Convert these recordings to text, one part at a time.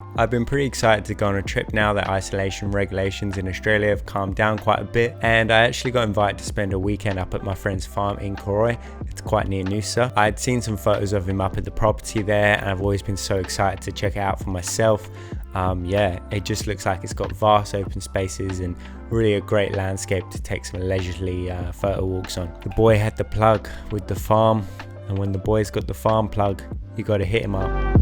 I've been pretty excited to go on a trip now that isolation regulations in Australia have calmed down quite a bit, and I actually got invited to spend a weekend up at my friend's farm in Koroi. It's quite near Noosa. I'd seen some photos of him up at the property there, and I've always been so excited to check it out for myself. Yeah, it just looks like it's got vast open spaces and really a great landscape to take some leisurely photo walks on. The boy had the plug with the farm, and when the boy's got the farm plug, you got to hit him up.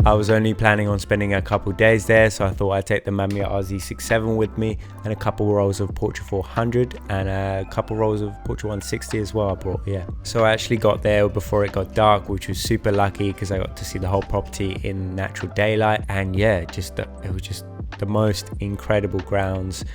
I was only planning on spending a couple days there, so I thought I'd take the Mamiya RZ67 with me and a couple rolls of Portra 400 and a couple rolls of Portra 160 as well I brought, yeah. So I actually got there before it got dark, which was super lucky because I got to see the whole property in natural daylight, and yeah, it was just the most incredible grounds.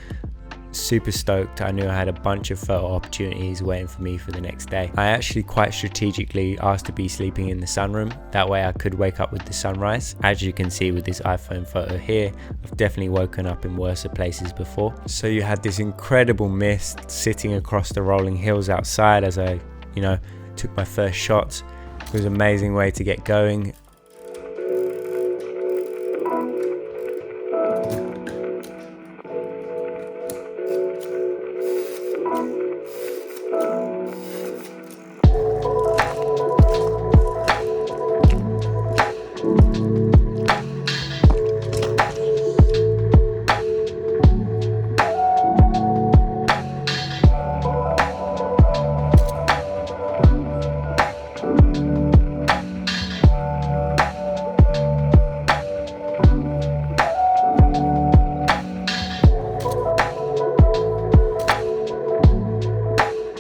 Super stoked. I knew I had a bunch of photo opportunities waiting for me for the next day. I actually quite strategically asked to be sleeping in the sunroom, that way I could wake up with the sunrise. As you can see with this iPhone photo here, I've definitely woken up in worse places before. So you had this incredible mist sitting across the rolling hills outside as I, took my first shots. It was an amazing way to get going.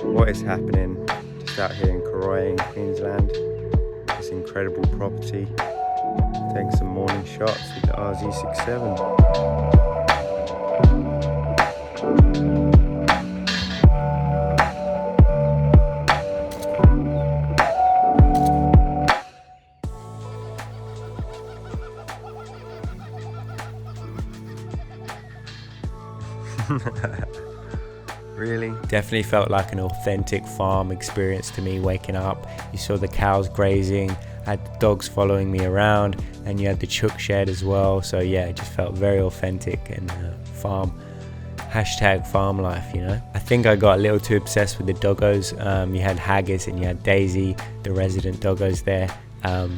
What is happening just out here in Koroi in Queensland, this incredible property. Taking some morning shots with the RZ67. Really? Definitely felt like an authentic farm experience to me waking up. You saw the cows grazing, had the dogs following me around, and you had the chook shed as well. So yeah, it just felt very authentic and farm. Hashtag farm life, I think I got a little too obsessed with the doggos. You had Haggis and you had Daisy, the resident doggos there.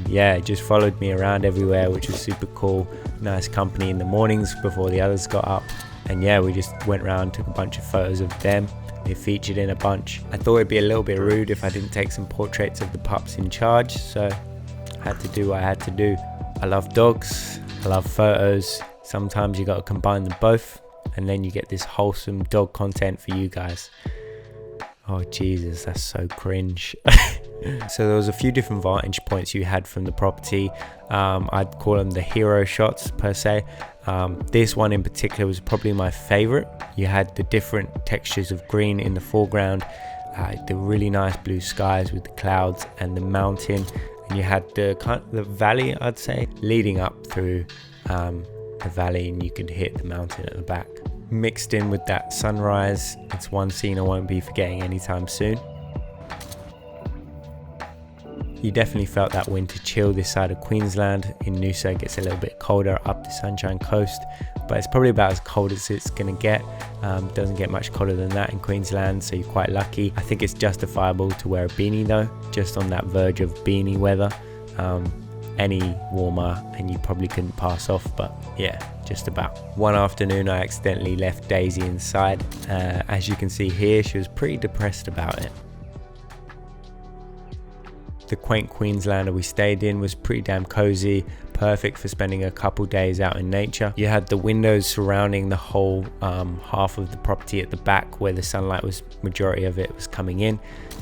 Yeah, it just followed me around everywhere, which was super cool. Nice company in the mornings before the others got up. And yeah, we just went around, took a bunch of photos of them. They featured in a bunch. I thought it'd be a little bit rude if I didn't take some portraits of the pups in charge, so I had to do what I had to do. I love dogs, I love photos. Sometimes you gotta combine them both, and then you get this wholesome dog content for you guys. Oh Jesus, that's so cringe. So there was a few different vantage points you had from the property. I'd call them the hero shots per se. This one in particular was probably my favorite. You had the different textures of green in the foreground, the really nice blue skies with the clouds and the mountain, and you had the valley, I'd say, leading up through the valley, and you could hit the mountain at the back. Mixed in with that sunrise, it's one scene I won't be forgetting anytime soon. You definitely felt that winter chill this side of Queensland. In Noosa it gets a little bit colder up the Sunshine Coast, but it's probably about as cold as it's gonna get. Doesn't get much colder than that in Queensland, so you're quite lucky. I think it's justifiable to wear a beanie though, just on that verge of beanie weather. Any warmer and you probably couldn't pass off, but yeah, just about. One afternoon I accidentally left Daisy inside. As you can see here, she was pretty depressed about it. The quaint Queenslander we stayed in was pretty damn cozy, perfect for spending a couple days out in nature. You had the windows surrounding the whole half of the property at the back where the sunlight was, majority of it was coming in,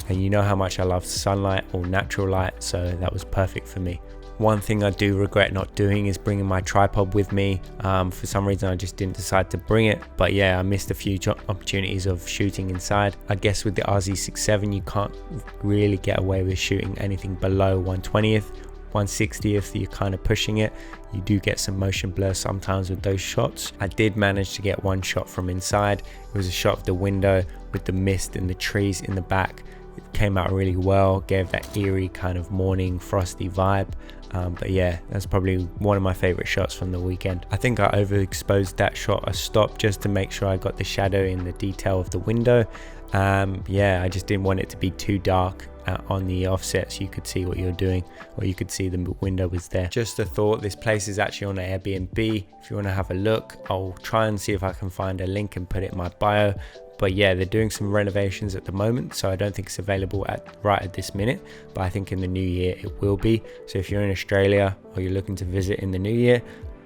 and you know how much I love sunlight or natural light, so that was perfect for me. One thing I do regret not doing is bringing my tripod with me. For some reason I just didn't decide to bring it, but yeah, I missed a few opportunities of shooting inside. I guess with the RZ67 you can't really get away with shooting anything below 1/20th. 1/60th, you're kind of pushing it. You do get some motion blur sometimes with those shots. I did manage to get one shot from inside. It was a shot of the window with the mist and the trees in the back. It came out really well, gave that eerie kind of morning frosty vibe. But yeah, that's probably one of my favorite shots from the weekend. I think I overexposed that shot a stop just to make sure I got the shadow in the detail of the window. Yeah, I just didn't want it to be too dark on the offset so you could see what you're doing, or you could see the window was there. Just a thought, this place is actually on an Airbnb. If you want to have a look, I'll try and see if I can find a link and put it in my bio. But yeah, they're doing some renovations at the moment, so I don't think it's available right at this minute, but I think in the new year it will be. So if you're in Australia or you're looking to visit in the new year,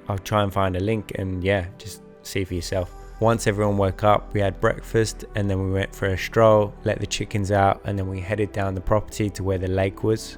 I'll try and find a link and yeah, just see for yourself. Once everyone woke up, we had breakfast and then we went for a stroll, let the chickens out, and then we headed down the property to where the lake was.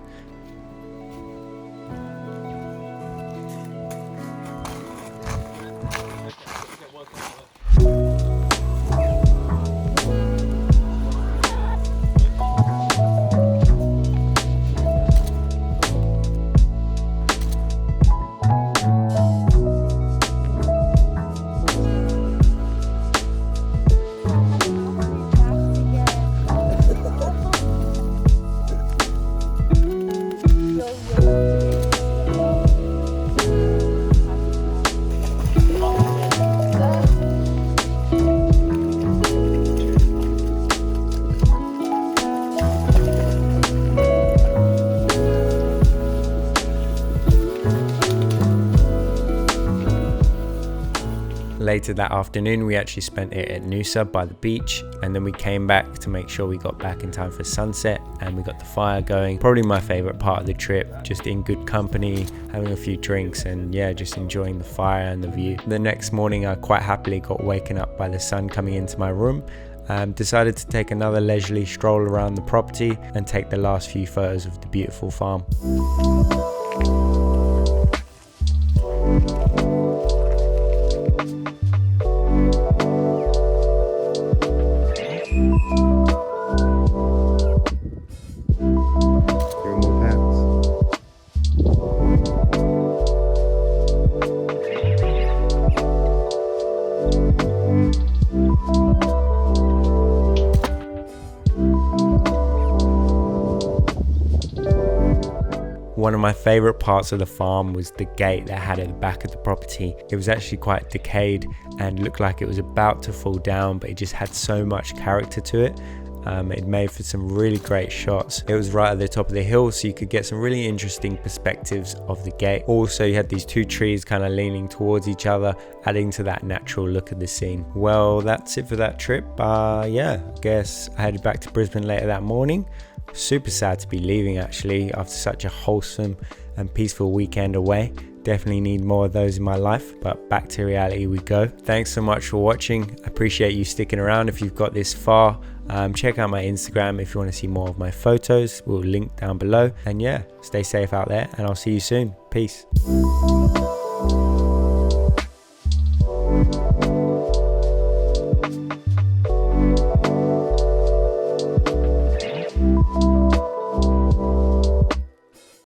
Later that afternoon, we actually spent it at Noosa by the beach, and then we came back to make sure we got back in time for sunset, and we got the fire going. Probably my favorite part of the trip, just in good company, having a few drinks, and yeah, just enjoying the fire and the view. The next morning, I quite happily got woken up by the sun coming into my room. Decided to take another leisurely stroll around the property and take the last few photos of the beautiful farm. One of my favorite parts of the farm was the gate that had at the back of the property. It was actually quite decayed and looked like it was about to fall down, but it just had so much character to it. It made for some really great shots. It was right at the top of the hill, so you could get some really interesting perspectives of the gate. Also, you had these two trees kind of leaning towards each other, adding to that natural look of the scene. Well, that's it for that trip. Yeah, I guess I headed back to Brisbane later that morning. Super sad to be leaving actually after such a wholesome and peaceful weekend away. Definitely need more of those in my life, but back to reality we go. Thanks so much for watching. I appreciate you sticking around if you've got this far. Check out my Instagram if you want to see more of my photos. We'll link down below. And yeah, stay safe out there and I'll see you soon. Peace.